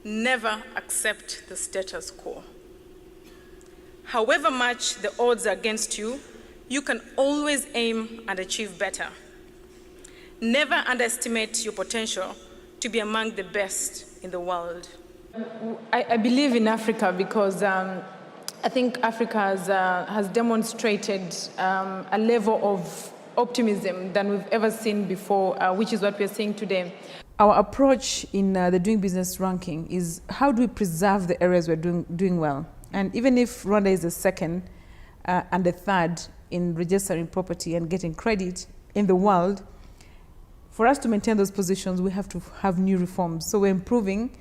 never accept the status quo. However much the odds are against you, you can always aim and achieve better. Never underestimate your potential to be among the best in the world. I believe in Africa because I think Africa has demonstrated a level of optimism than we've ever seen before, which is what we're seeing today. Our approach in the Doing Business ranking is how do we preserve the areas we're doing well? And even if Rwanda is the second and the third in registering property and getting credit in the world, for us to maintain those positions, we have to have new reforms. So we're improving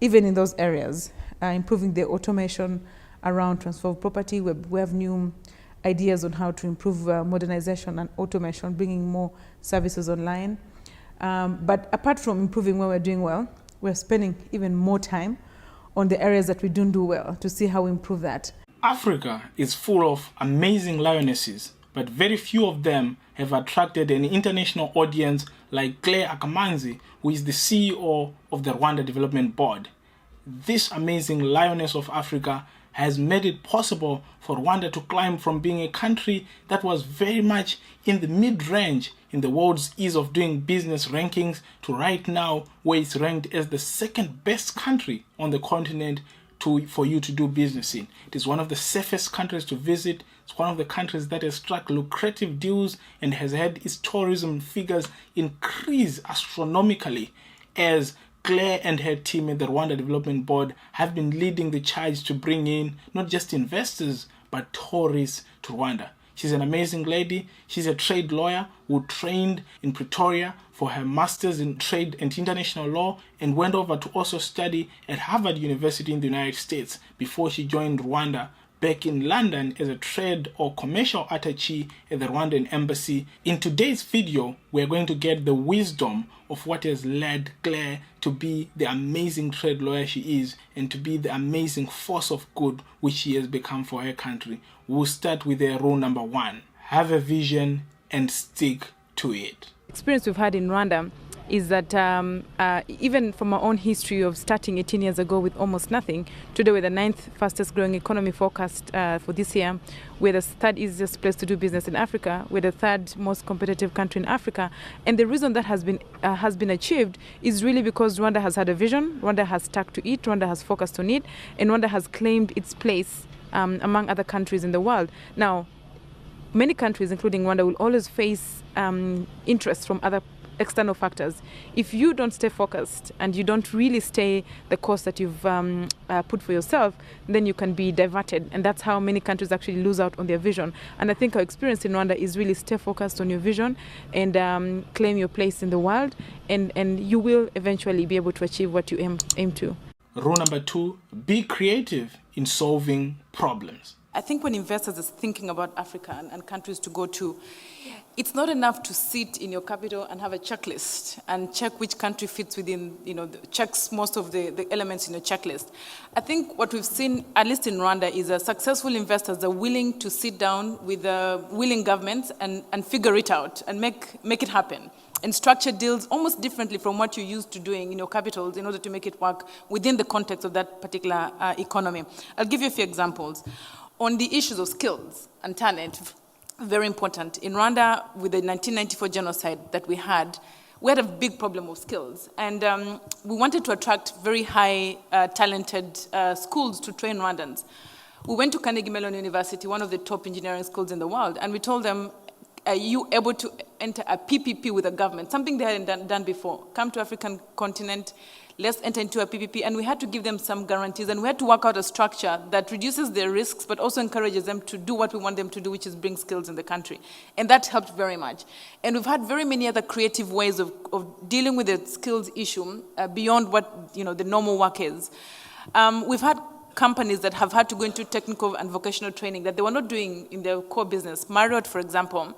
even in those areas, improving the automation around transfer of property. We have new ideas on how to improve modernization and automation, bringing more services online. But apart from improving where we're doing well, we're spending even more time on the areas that we don't do well to see how we improve that. Africa is full of amazing lionesses, but very few of them have attracted an international audience like Clare Akamanzi, who is the CEO of the Rwanda Development Board. This amazing lioness of Africa has made it possible for Rwanda to climb from being a country that was very much in the mid-range in the world's ease of doing business rankings to right now where it's ranked as the second best country on the continent for you to do business in. It is one of the safest countries to visit. It's one of the countries that has struck lucrative deals and has had its tourism figures increase astronomically as Claire and her team at the Rwanda Development Board have been leading the charge to bring in not just investors, but tourists to Rwanda. She's an amazing lady. She's a trade lawyer who trained in Pretoria for her master's in trade and international law and went over to also study at Harvard University in the United States before she joined Rwanda back in London as a trade or commercial attaché at the Rwandan embassy. In today's video, we're going to get the wisdom of what has led Claire to be the amazing trade lawyer she is and to be the amazing force of good which she has become for her country. We'll start with rule number 1. Have a vision and stick to it. Experience we've had in Rwanda is that even from our own history of starting 18 years ago with almost nothing, today we're the 9th fastest growing economy forecast for this year. We're the 3rd easiest place to do business in Africa. We're the 3rd most competitive country in Africa. And the reason that has been achieved is really because Rwanda has had a vision, Rwanda has stuck to it, Rwanda has focused on it, and Rwanda has claimed its place among other countries in the world. Now, many countries, including Rwanda, will always face interest from other external factors. If you don't stay focused and you don't really stay the course that you've put for yourself, then you can be diverted. And that's how many countries actually lose out on their vision. And I think our experience in Rwanda is really stay focused on your vision and claim your place in the world. And you will eventually be able to achieve what you aim to. Rule number 2, be creative in solving problems. I think when investors are thinking about Africa and countries to go to, it's not enough to sit in your capital and have a checklist and check which country fits within, checks most of the elements in your checklist. I think what we've seen, at least in Rwanda, is successful investors are willing to sit down with willing governments and figure it out and make it happen and structure deals almost differently from what you're used to doing in your capitals in order to make it work within the context of that particular economy. I'll give you a few examples. On the issues of skills and talent, very important. In Rwanda, with the 1994 genocide that we had a big problem of skills. And we wanted to attract very high talented schools to train Rwandans. We went to Carnegie Mellon University, one of the top engineering schools in the world, and we told them, are you able to enter a PPP with the government? Something they hadn't done before. Come to African continent, let's enter into a PPP. And we had to give them some guarantees, and we had to work out a structure that reduces their risks, but also encourages them to do what we want them to do, which is bring skills in the country. And that helped very much. And we've had very many other creative ways of dealing with the skills issue beyond what the normal work is. We've had companies that have had to go into technical and vocational training that they were not doing in their core business. Marriott, for example,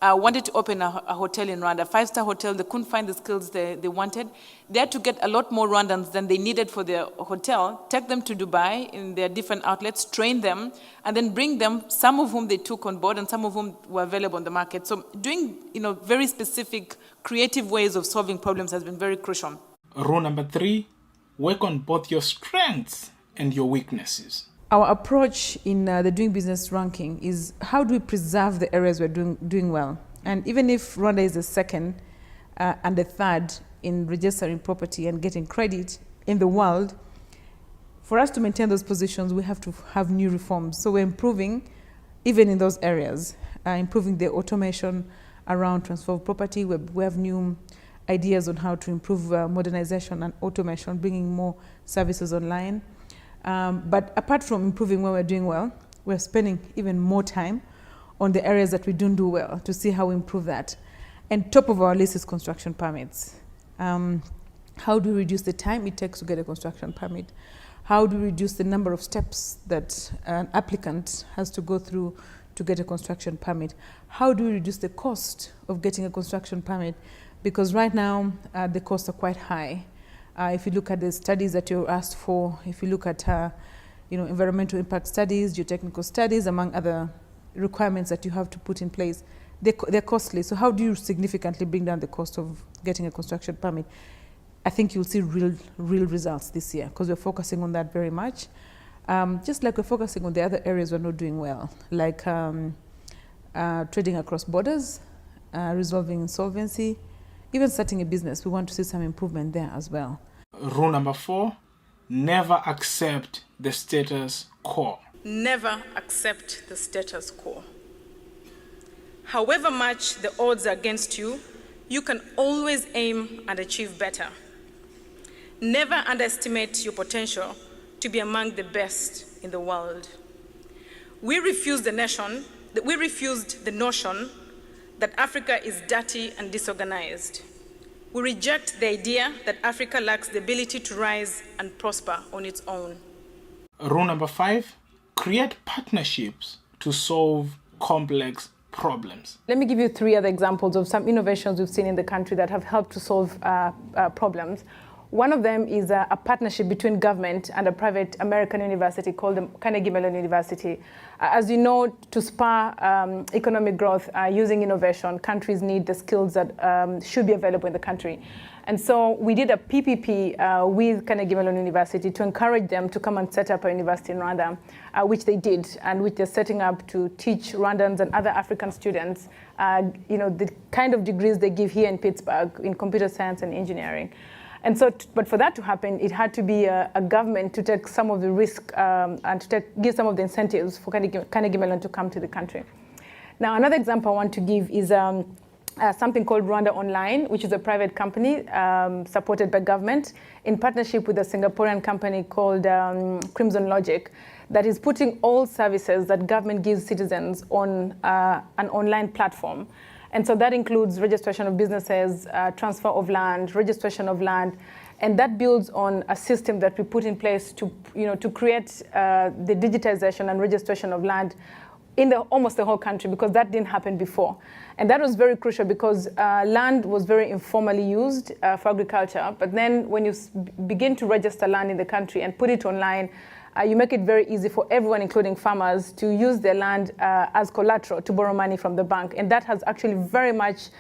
wanted to open a hotel in Rwanda, 5-star hotel. They couldn't find the skills they wanted. They had to get a lot more Rwandans than they needed for their hotel, take them to Dubai in their different outlets, train them, and then bring them, some of whom they took on board and some of whom were available on the market. So doing very specific, creative ways of solving problems has been very crucial. Rule number 3, work on both your strengths and your weaknesses. Our approach in the Doing Business ranking is how do we preserve the areas we're doing well? And even if Rwanda is the second and the third in registering property and getting credit in the world, for us to maintain those positions, we have to have new reforms. So we're improving even in those areas, improving the automation around transfer of property. We have new ideas on how to improve modernization and automation, bringing more services online. But apart from improving where we're doing well, we're spending even more time on the areas that we don't do well to see how we improve that. And top of our list is construction permits. How do we reduce the time it takes to get a construction permit? How do we reduce the number of steps that an applicant has to go through to get a construction permit? How do we reduce the cost of getting a construction permit? Because right now, the costs are quite high. If you look at the studies that you're asked for, if you look at environmental impact studies, geotechnical studies, among other requirements that you have to put in place, they're costly. So how do you significantly bring down the cost of getting a construction permit? I think you'll see real results this year because we're focusing on that very much. Just like we're focusing on the other areas we're not doing well, like trading across borders, resolving insolvency, even starting a business. We want to see some improvement there as well. Rule number 4, never accept the status quo. Never accept the status quo. However much the odds are against you, you can always aim and achieve better. Never underestimate your potential to be among the best in the world. We refused the notion that Africa is dirty and disorganized. We reject the idea that Africa lacks the ability to rise and prosper on its own. Rule number 5, create partnerships to solve complex problems. Let me give you 3 other examples of some innovations we've seen in the country that have helped to solve problems. One of them is a partnership between government and a private American university called the Carnegie Mellon University. As you know, to spur economic growth using innovation, countries need the skills that should be available in the country. And so we did a PPP with Carnegie Mellon University to encourage them to come and set up a university in Rwanda, which they did, and which they're setting up to teach Rwandans and other African students, the kind of degrees they give here in Pittsburgh in computer science and engineering. And so, but for that to happen, it had to be a government to take some of the risk and to give some of the incentives for Carnegie Mellon to come to the country. Now, another example I want to give is something called Rwanda Online, which is a private company supported by government in partnership with a Singaporean company called Crimson Logic that is putting all services that government gives citizens on an online platform. And so that includes registration of businesses, transfer of land, registration of land, and that builds on a system that we put in place to create the digitization and registration of land in almost the whole country, because that didn't happen before. And that was very crucial because land was very informally used for agriculture. But then when you begin to register land in the country and put it online, you make it very easy for everyone, including farmers, to use their land as collateral to borrow money from the bank. And that has actually very much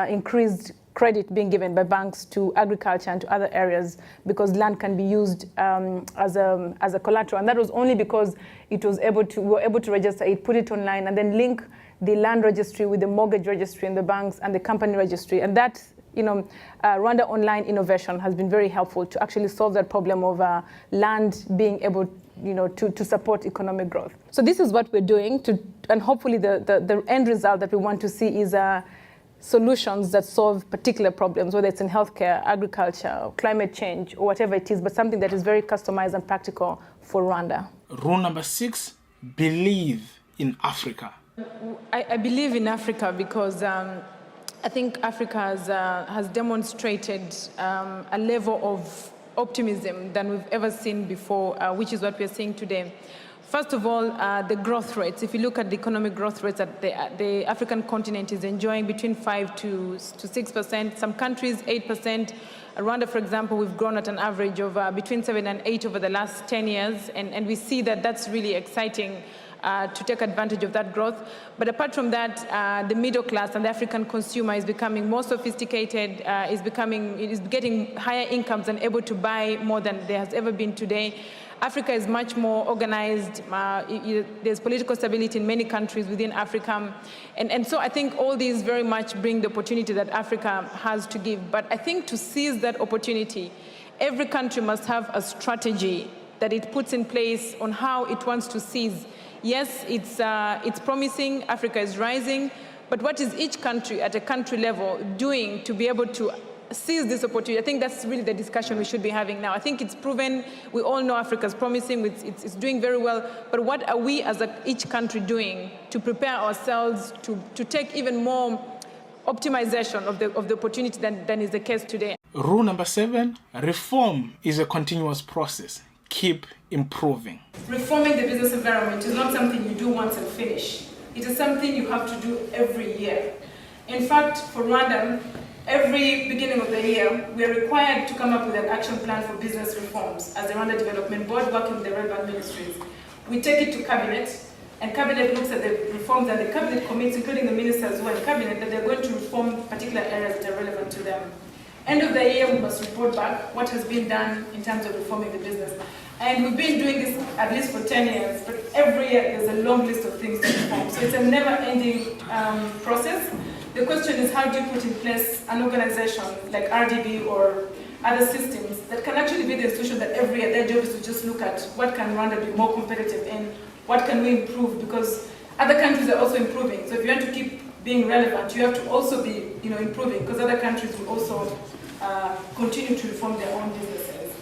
increased credit being given by banks to agriculture and to other areas because land can be used as a collateral. And that was only because we were able to register it, put it online, and then link the land registry with the mortgage registry in the banks and the company registry. And that, Rwanda Online innovation has been very helpful to actually solve that problem of land being able to support economic growth. So this is what we're doing, and hopefully the end result that we want to see is solutions that solve particular problems, whether it's in healthcare, agriculture, climate change, or whatever it is, but something that is very customized and practical for Rwanda. Rule number 6, believe in Africa. I believe in Africa because I think Africa has demonstrated a level of optimism than we've ever seen before, which is what we're seeing today. First of all, the growth rates. If you look at the economic growth rates that the African continent is enjoying, between 5 to 6%, some countries 8%. Rwanda, for example, we've grown at an average of between 7 and 8 over the last 10 years, and we see that that's really exciting to take advantage of that growth. But apart from that, the middle class and the African consumer is becoming more sophisticated, is getting higher incomes and able to buy more than there has ever been today. Africa is much more organized. There's political stability in many countries within Africa. And so I think all these very much bring the opportunity that Africa has to give. But I think to seize that opportunity, every country must have a strategy that it puts in place on how it wants to seize. Yes, it's promising, Africa is rising, but what is each country at a country level doing to be able to seize this opportunity? I think that's really the discussion we should be having now. I think it's proven, we all know Africa's promising, it's doing very well, but what are we as each country doing to prepare ourselves to take even more optimization of the opportunity than is the case today? Rule number 7, reform is a continuous process. Keep improving. Reforming the business environment is not something you do once and finish. It is something you have to do every year. In fact, for Rwanda, every beginning of the year, we are required to come up with an action plan for business reforms as the Rwanda Development Board working with the relevant ministries. We take it to Cabinet, and Cabinet looks at the reforms, and the Cabinet commits, including the ministers who are in Cabinet, that they're going to reform particular areas that are relevant to them. End of the year, we must report back what has been done in terms of reforming the business. And we've been doing this at least for 10 years, but every year there's a long list of things to reform. So it's a never-ending process. The question is, how do you put in place an organization like RDB or other systems that can actually be the institution that every year their job is to just look at what can Rwanda be more competitive in, what can we improve, because other countries are also improving. So if you want to keep being relevant, you have to also be improving, because other countries will also continue to reform their own businesses.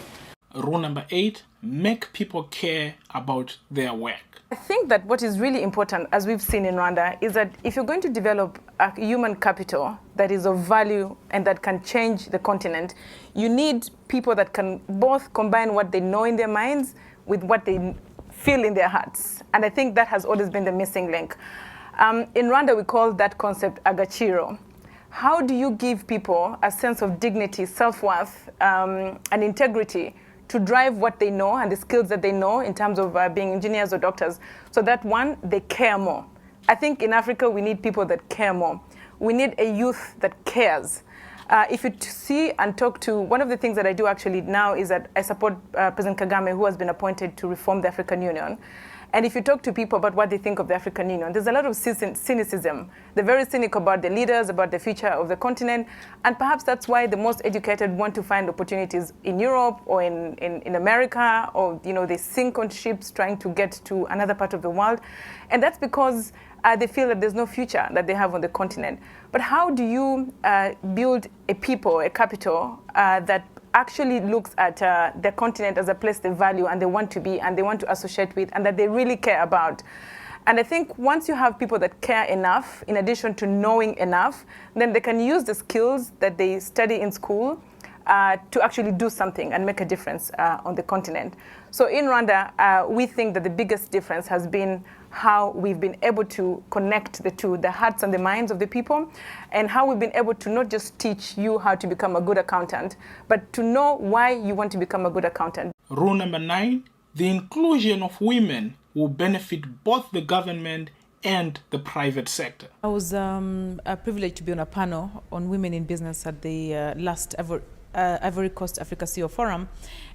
Rule number 8, make people care about their work. I think that what is really important, as we've seen in Rwanda, is that if you're going to develop a human capital that is of value and that can change the continent, you need people that can both combine what they know in their minds with what they feel in their hearts. And I think that has always been the missing link. In Rwanda, we call that concept agaciro. How do you give people a sense of dignity, self-worth, and integrity to drive what they know and the skills that they know in terms of being engineers or doctors, so that, one, they care more. I think in Africa, we need people that care more. We need a youth that cares. If you see and talk to, one of the things that I do actually now is that I support President Kagame, who has been appointed to reform the African Union. And if you talk to people about what they think of the African Union, there's a lot of cynicism. They're very cynical about the leaders, about the future of the continent. And perhaps that's why the most educated want to find opportunities in Europe or in America, or they sink on ships trying to get to another part of the world. And that's because they feel that there's no future that they have on the continent. But how do you build a people, a capital that actually looks at the continent as a place they value and they want to be and they want to associate with and that they really care about? And I think once you have people that care enough, in addition to knowing enough, then they can use the skills that they study in school to actually do something and make a difference on the continent. So in Rwanda, we think that the biggest difference has been how we've been able to connect the two, the hearts and the minds of the people, and how we've been able to not just teach you how to become a good accountant, but to know why you want to become a good accountant. Rule number 9, the inclusion of women will benefit both the government and the private sector. I was privileged to be on a panel on women in business at the last Ivory Coast Africa CEO Forum.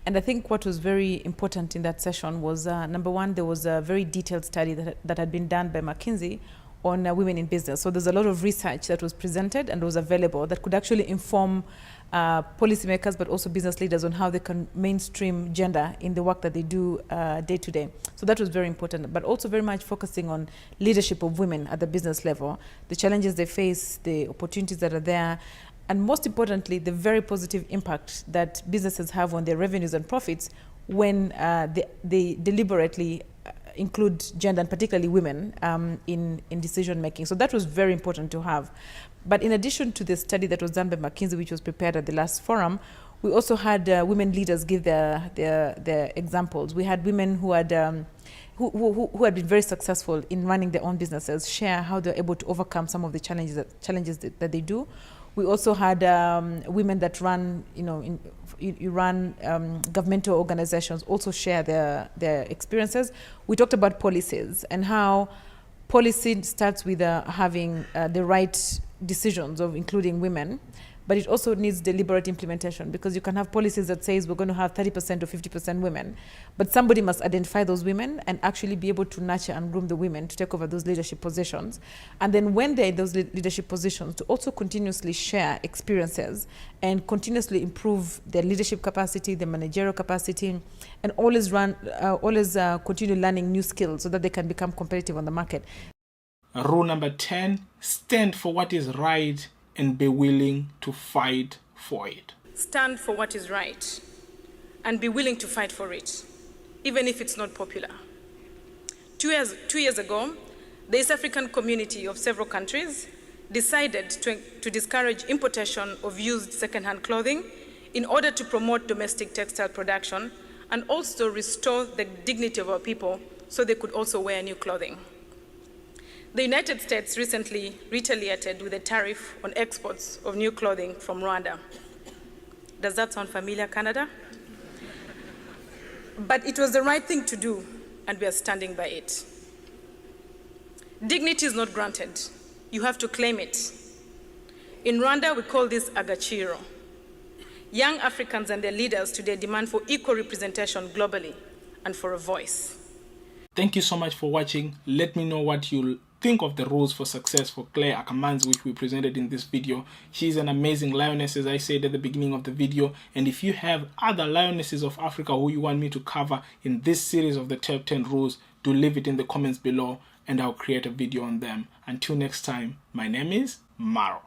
And I think what was very important in that session was, number one, there was a very detailed study that had been done by McKinsey on women in business. So there's a lot of research that was presented and was available that could actually inform policymakers, but also business leaders on how they can mainstream gender in the work that they do day to day. So that was very important, but also very much focusing on leadership of women at the business level, the challenges they face, the opportunities that are there, and most importantly, the very positive impact that businesses have on their revenues and profits when they deliberately include gender, and particularly women, in decision making. So that was very important to have. But in addition to the study that was done by McKinsey, which was prepared at the last forum, we also had women leaders give their examples. We had women who had who had been very successful in running their own businesses share how they're able to overcome some of the challenges that they do. We also had women that run, governmental organizations also share their experiences. We talked about policies and how policy starts with having the right decisions of including women, but it also needs deliberate implementation, because you can have policies that says we're going to have 30% or 50% women, but somebody must identify those women and actually be able to nurture and groom the women to take over those leadership positions. And then when they're in those leadership positions, to also continuously share experiences and continuously improve their leadership capacity, their managerial capacity, and always continue learning new skills so that they can become competitive on the market. Rule number 10, stand for what is right and be willing to fight for it. Stand for what is right and be willing to fight for it, even if it's not popular. 2 years ago, the East African community of several countries decided to discourage importation of used second-hand clothing in order to promote domestic textile production and also restore the dignity of our people so they could also wear new clothing. The United States recently retaliated with a tariff on exports of new clothing from Rwanda. Does that sound familiar, Canada? But it was the right thing to do, and we are standing by it. Dignity is not granted. You have to claim it. In Rwanda, we call this agaciro. Young Africans and their leaders today demand for equal representation globally and for a voice. Thank you so much for watching. Let me know what you think of the rules for success for Clare Akamanzi, which we presented in this video. She's an amazing lioness, as I said at the beginning of the video. And if you have other lionesses of Africa who you want me to cover in this series of the top 10 rules, do leave it in the comments below and I'll create a video on them. Until next time, my name is Maro.